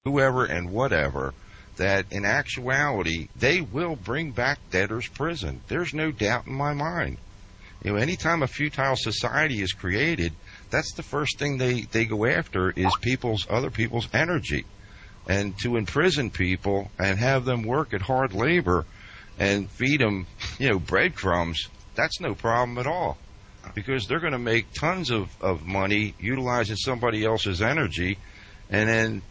whoever and whatever, that in actuality they will bring back debtors' prison. There's no doubt in my mind. Anytime a futile society is created, that's the first thing they go after is other people's energy. And to imprison people and have them work at hard labor and feed them, breadcrumbs, that's no problem at all. Because they're going to make tons of money utilizing somebody else's energy and then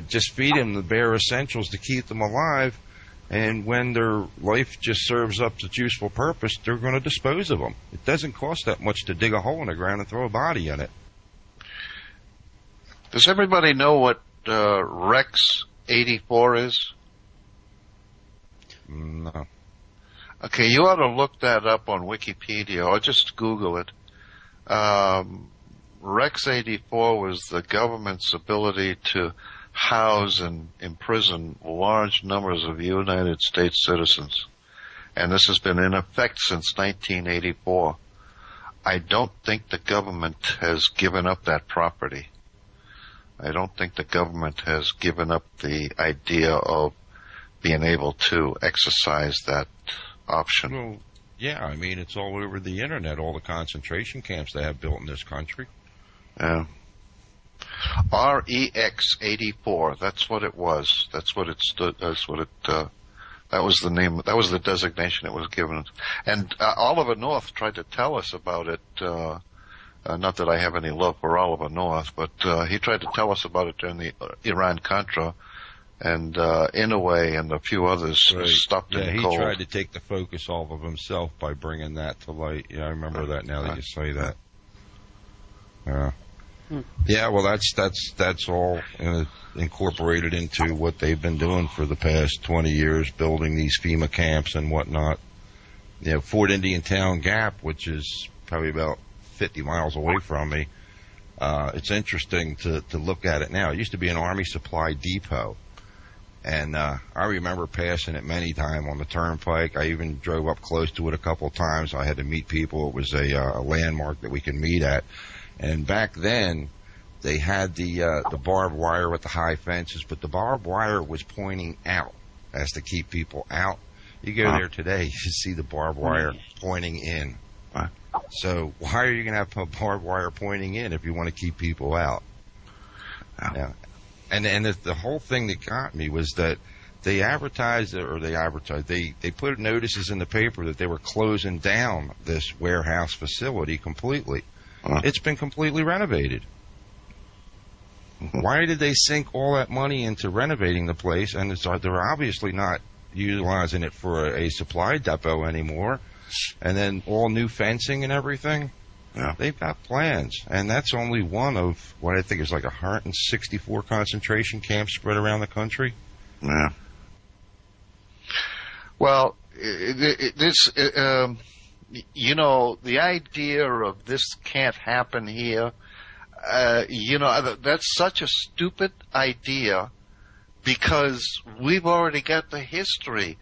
just feed them the bare essentials to keep them alive. And when their life just serves up its useful purpose, they're going to dispose of them. It doesn't cost that much to dig a hole in the ground and throw a body in it. Does everybody know what Rex 84 is? No. Okay, you ought to look that up on Wikipedia or just Google it. Rex 84 was the government's ability to house and imprison large numbers of United States citizens. And this has been in effect since 1984. I don't think the government has given up that property. I don't think the government has given up the idea of being able to exercise that option. Well, yeah, I mean, it's all over the internet, all the concentration camps they have built in this country. Yeah. REX 84. That's what it was. That's what it stood. That's what it. That was the name. That was the designation it was given. And Oliver North tried to tell us about it. Not that I have any love for Oliver North, but he tried to tell us about it during the Iran-Contra, and Inouye and a few others stopped in cold. Yeah, he tried to take the focus off of himself by bringing that to light. Yeah, I remember that now that you say that. Yeah. Yeah, well, that's all incorporated into what they've been doing for the past 20 years, building these FEMA camps and whatnot. Fort Indian Town Gap, which is probably about 50 miles away from me. It's interesting to look at it now. It used to be an Army supply depot, and I remember passing it many times on the turnpike. I even drove up close to it a couple of times. I had to meet people. It was a landmark that we could meet at. And back then, they had the barbed wire with the high fences, but the barbed wire was pointing out as to keep people out. You go there today, you see the barbed wire pointing in. So why are you going to have barbed wire pointing in if you want to keep people out? Yeah. And the whole thing that got me was that they put notices in the paper that they were closing down this warehouse facility completely. It's been completely renovated. Why did they sink all that money into renovating the place? And they're obviously not utilizing it for a supply depot anymore. And then all new fencing and everything. Yeah. They've got plans. And that's only one of what I think is like 164 concentration camps spread around the country. Yeah. Well, the idea of this can't happen here, that's such a stupid idea because we've already got the history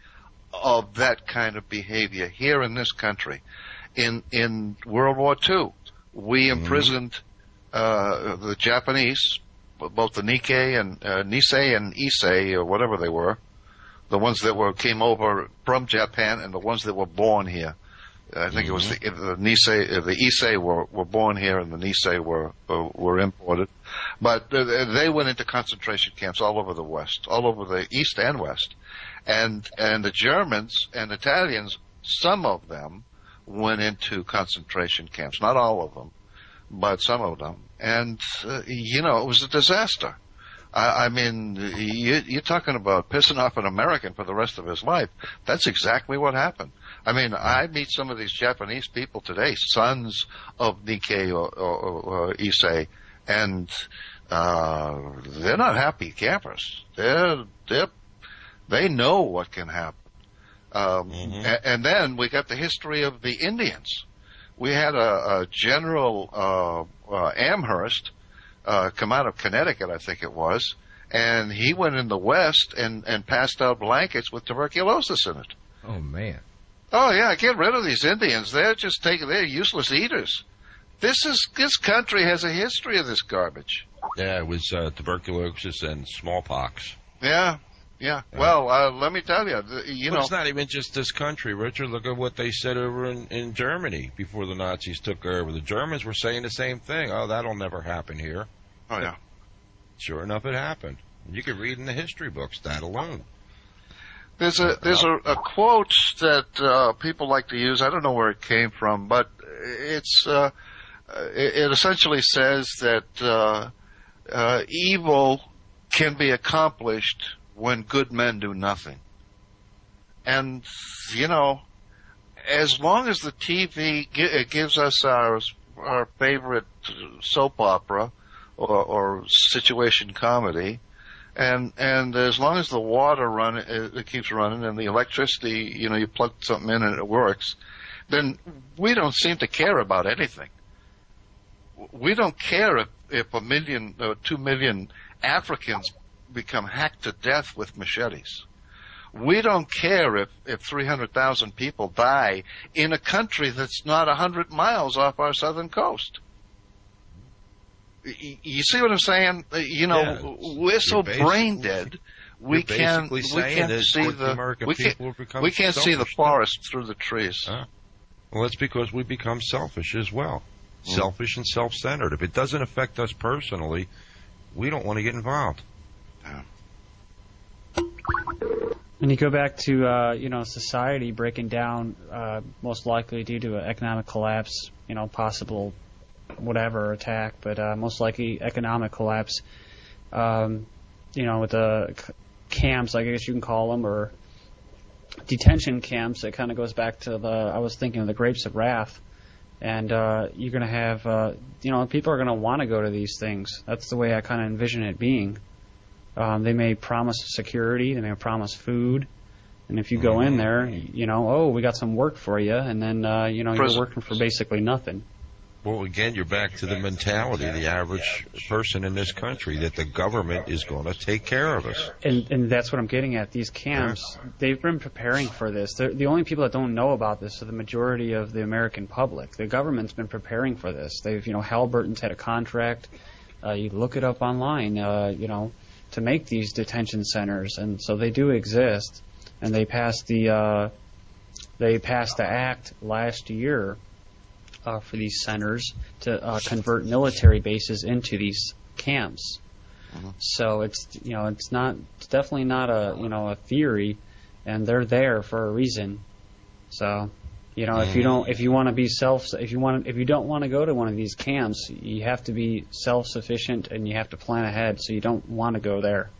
of that kind of behavior here in this country. In World War II, we imprisoned the Japanese, both the Nisei and Issei, or whatever they were, the ones that came over from Japan and the ones that were born here. I think it was the Nisei, the Issei were born here and the Nisei were imported. But they went into concentration camps all over the West, all over the East and West. And the Germans and Italians, some of them went into concentration camps, not all of them, but some of them. And, it was a disaster. I mean, you're talking about pissing off an American for the rest of his life. That's exactly what happened. I mean, I meet some of these Japanese people today, sons of Nikkei or Issei, and they're not happy campers. They know what can happen. And then we got the history of the Indians. We had a General Amherst come out of Connecticut, I think it was, and he went in the West and passed out blankets with tuberculosis in it. Oh, man. Oh, yeah, get rid of these Indians. They're useless eaters. This country has a history of this garbage. Yeah, it was tuberculosis and smallpox. Yeah. Well, let me tell you, It's not even just this country, Richard. Look at what they said over in Germany before the Nazis took over. The Germans were saying the same thing. Oh, that'll never happen here. Oh, yeah. Sure enough, it happened. You can read in the history books that alone. There's a quote that people like to use. I don't know where it came from, but it essentially says that evil can be accomplished when good men do nothing. And, as long as the TV gives us our favorite soap opera or situation comedy, and as long as the water it keeps running and the electricity, you plug something in and it works, then we don't seem to care about anything. We don't care if 1 million or 2 million Africans become hacked to death with machetes. We don't care if 300,000 people die in a country that's not 100 miles off our southern coast. You see what I'm saying? We're so brain dead. We can't see the forest through the trees. Well, it's because we become selfish as well. Selfish and self-centered. If it doesn't affect us personally, we don't want to get involved. Yeah. When you go back to society breaking down, most likely due to an economic collapse, possible whatever attack, but most likely economic collapse. With the camps, I guess you can call them, or detention camps. It kind of goes back to I was thinking of the Grapes of Wrath, and you're going to have people are going to want to go to these things. That's the way I kind of envision it being. They may promise security, they may promise food, and if you go in there, we got some work for you, and then you're working for basically nothing. Well, again, you're back to the mentality of the average person in this country that the government is going to take care of us. And that's what I'm getting at. These camps, they've been preparing for this. The only people that don't know about this are the majority of the American public. The government's been preparing for this. Halliburton's had a contract. You look it up online, to make these detention centers, and so they do exist. And they passed the act last year for these centers to convert military bases into these camps. Mm-hmm. So it's definitely not a theory, and they're there for a reason. So if you don't want to go to one of these camps, you have to be self-sufficient and you have to plan ahead, so you don't want to go there.